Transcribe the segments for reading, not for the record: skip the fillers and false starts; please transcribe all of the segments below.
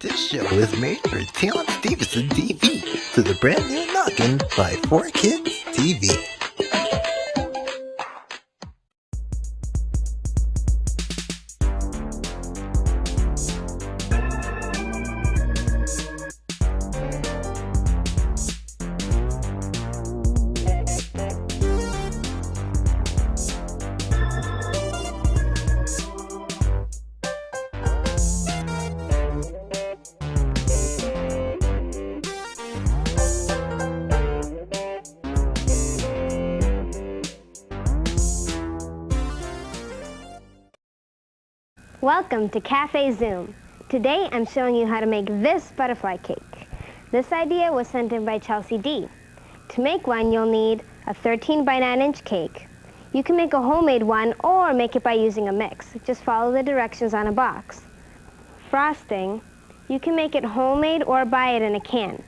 This show is made for Talent Stevenson TV to the brand new Noggin by 4Kids TV. Welcome to Café ZOOM. Today I'm showing you how to make this butterfly cake. This idea was sent in by Chelsea D. To make one, you'll need a 13 by 9 inch cake. You can make a homemade one or make it by using a mix. Just follow the directions on a box. Frosting, you can make it homemade or buy it in a can.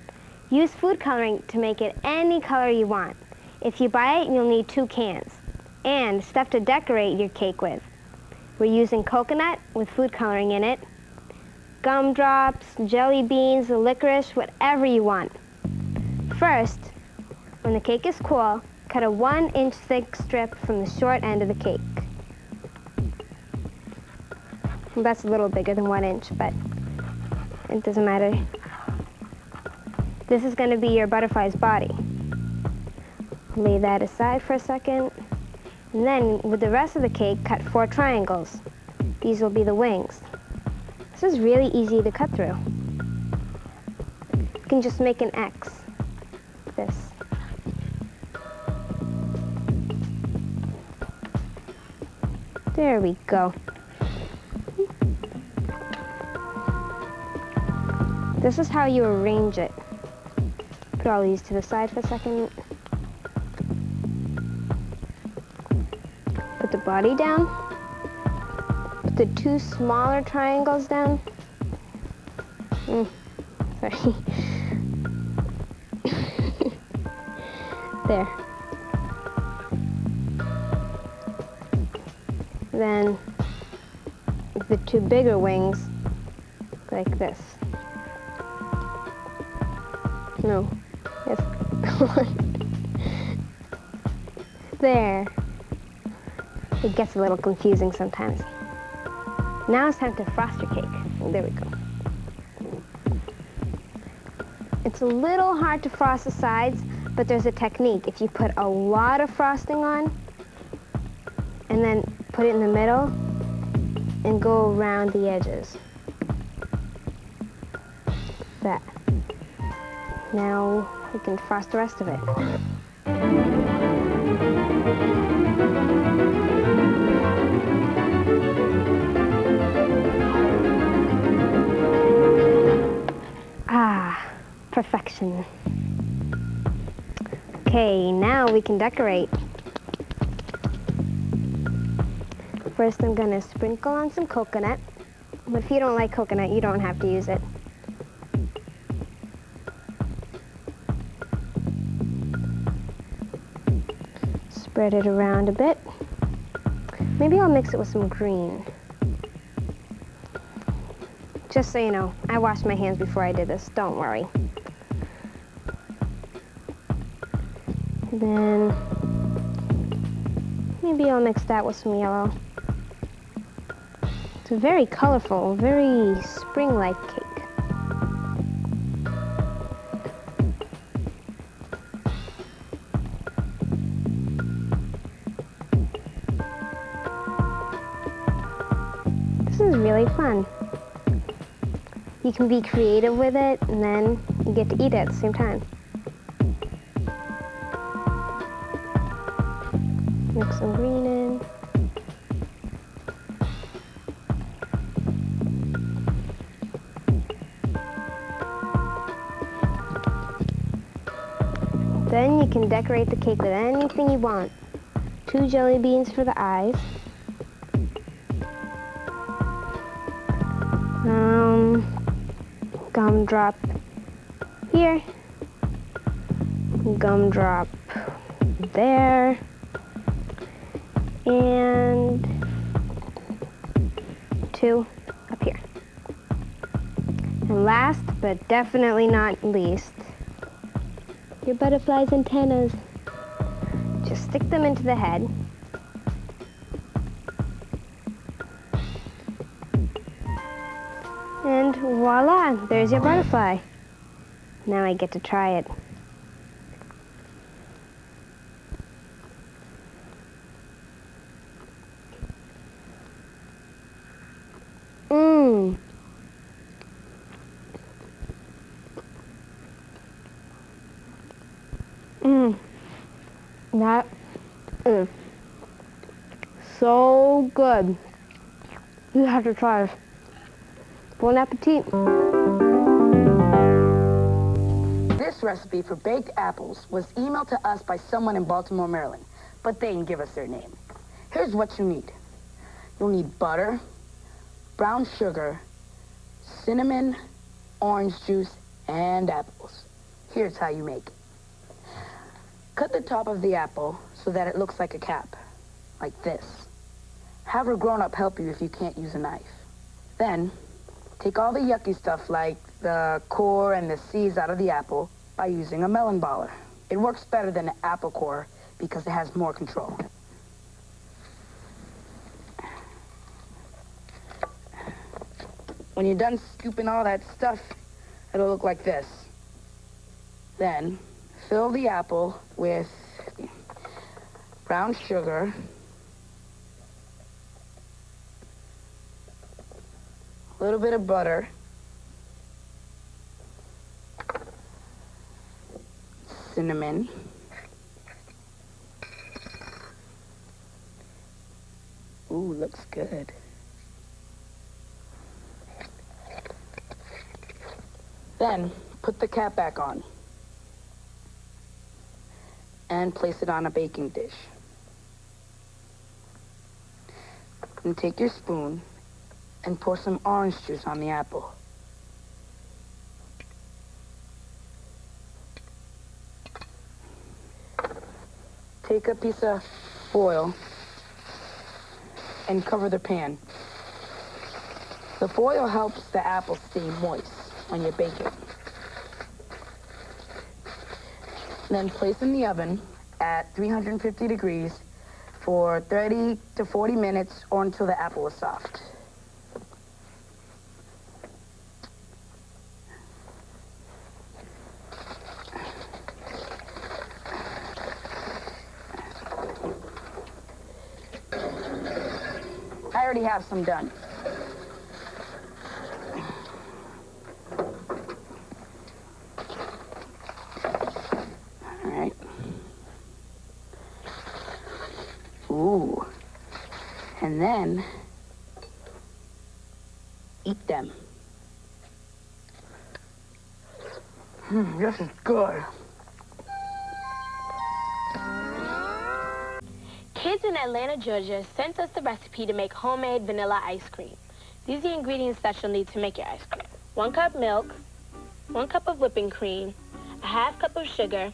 Use food coloring to make it any color you want. If you buy it, you'll need 2 cans. And stuff to decorate your cake with. We're using coconut with food coloring in it, gumdrops, jelly beans, licorice, whatever you want. First, when the cake is cool, cut a 1 inch thick strip from the short end of the cake. That's a little bigger than 1 inch, but it doesn't matter. This is going to be your butterfly's body. Lay that aside for a second. And then, with the rest of the cake, cut 4 triangles. These will be the wings. This is really easy to cut through. You can just make an X. This. There we go. This is how you arrange it. Put all these to the side for a second. Put the body down. Put the 2 smaller triangles down. Sorry. There. Then the 2 bigger wings, like this. No. Yes. There. It gets a little confusing sometimes. Now it's time to frost your cake. There we go. It's a little hard to frost the sides, but there's a technique. If you put a lot of frosting on, and then put it in the middle, and go around the edges. That. Now we can frost the rest of it. Perfection. Okay, now we can decorate. First I'm gonna sprinkle on some coconut, but if you don't like coconut, you don't have to use it. Spread it around a bit. Maybe I'll mix it with some green. Just so you know, I washed my hands before I did this, don't worry. Then maybe I'll mix that with some yellow. It's a very colorful, very spring-like cake. This is really fun. You can be creative with it, and then you get to eat it at the same time. Mix some green in. Then you can decorate the cake with anything you want. 2 jelly beans for the eyes. Gumdrop here. Gumdrop there. And 2 up here. And last, but definitely not least, your butterfly's antennas. Just stick them into the head. And voila, there's your butterfly. Now I get to try it. Mmm. Mmm. That is so good. You have to try this. Bon appetit. This recipe for baked apples was emailed to us by someone in Baltimore, Maryland, but they didn't give us their name. Here's what you need. You'll need butter, brown sugar, cinnamon, orange juice, and apples. Here's how you make it. Cut the top of the apple so that it looks like a cap, like this. Have a grown-up help you if you can't use a knife. Then, take all the yucky stuff like the core and the seeds out of the apple by using a melon baller. It works better than an apple core because it has more control. When you're done scooping all that stuff, it'll look like this. Then, fill the apple with brown sugar, a little bit of butter, cinnamon, ooh, looks good. Then, put the cap back on and place it on a baking dish. And take your spoon and pour some orange juice on the apple. Take a piece of foil and cover the pan. The foil helps the apple stay moist when you bake it. Then place in the oven at 350 degrees for 30 to 40 minutes or until the apple is soft. I already have some done. Ooh, and then eat them. This is good. Kids in Atlanta, Georgia sent us the recipe to make homemade vanilla ice cream. These are the ingredients that you'll need to make your ice cream. 1 cup milk, 1 cup of whipping cream, a half cup of sugar,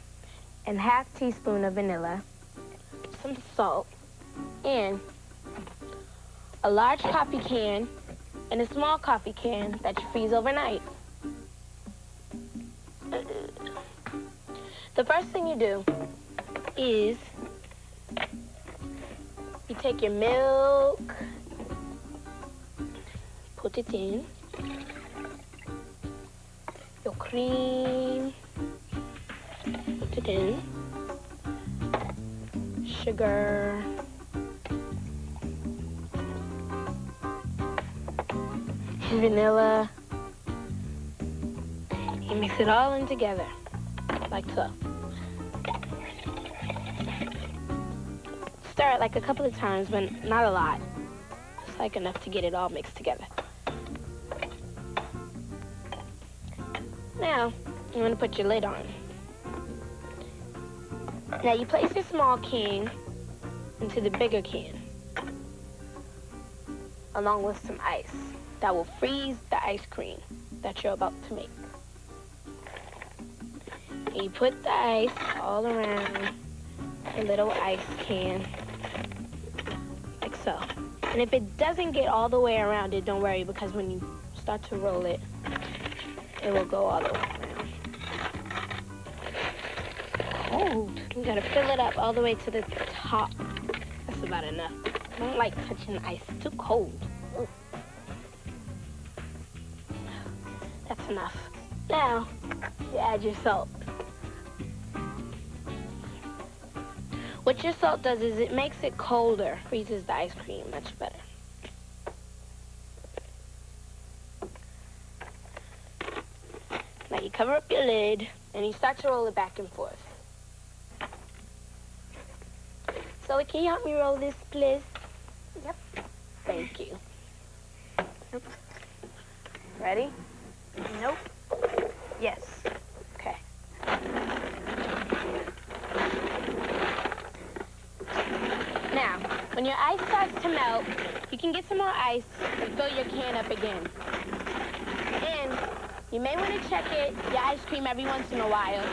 and half teaspoon of vanilla, some salt, and a large coffee can and a small coffee can that you freeze overnight. The first thing you do is you take your milk, put it in, your cream, put it in, sugar, vanilla. You mix it all in together, like so. Stir it like a couple of times, but not a lot. Just like enough to get it all mixed together. Now, you want to put your lid on. Now you place your small can into the bigger can, along with some ice. That will freeze the ice cream that you're about to make. And you put the ice all around the little ice can, like so. And if it doesn't get all the way around it, don't worry, because when you start to roll it, it will go all the way around. Cold. You gotta fill it up all the way to the top. That's about enough. I don't like touching the ice. It's too cold. Ooh. That's enough. Now, you add your salt. What your salt does is it makes it colder, freezes the ice cream much better. Now you cover up your lid and you start to roll it back and forth. So can you help me roll this, please? Yep. Thank you. Nope. Ready? Nope. Yes. Okay. Now, when your ice starts to melt, you can get some more ice and fill your can up again. And you may want to check your ice cream every once in a while.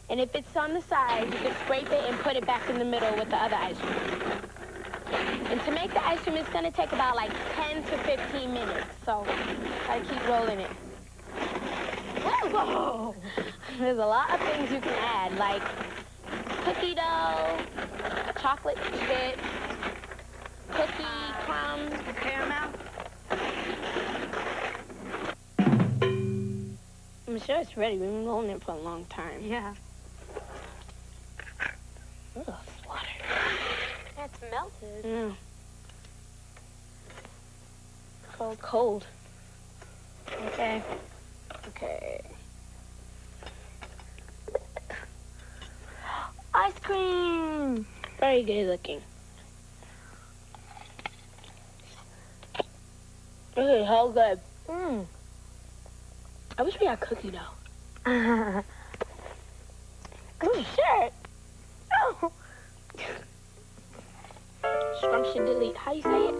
And if it's on the side, you can scrape it and put it back in the middle with the other ice cream. And to make the ice cream, it's going to take about like 10 to 15 minutes. So, gotta keep rolling it. Whoa! There's a lot of things you can add, like cookie dough, chocolate chips, cookie crumbs, caramel. I'm sure it's ready. We've been rolling it for a long time. Yeah. Ugh, it's water. It's melted. Yeah. Cold, cold. Okay. Okay. Ice cream! Very good looking. This is so good. I wish we had cookie dough. Oh, shit. Oh. Scrumptious. How you say it?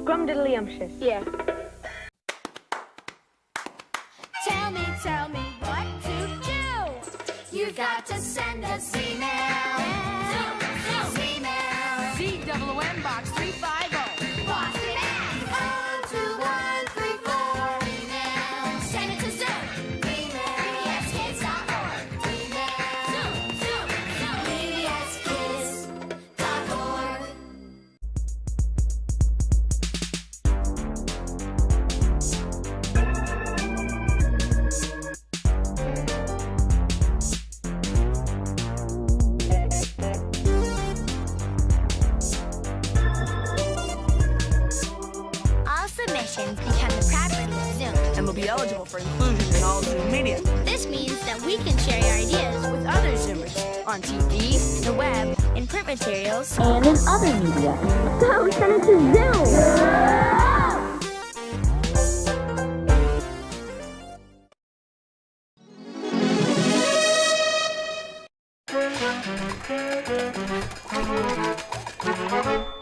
Scrumdiddlyumptious. Yeah. Tell me what to do. You got to send us email. Email. ZOOM box 350. Boston at 02134. Email. Send it to Zoom. Email. BBSKids.org. Email. Zoom. BBSKids.org. All submissions become the property of Zoom. And will be eligible for inclusion in all Zoom media. This means that we can share your ideas With other Zoomers on TV, the web, in print materials, And in other media. So send it to Zoom.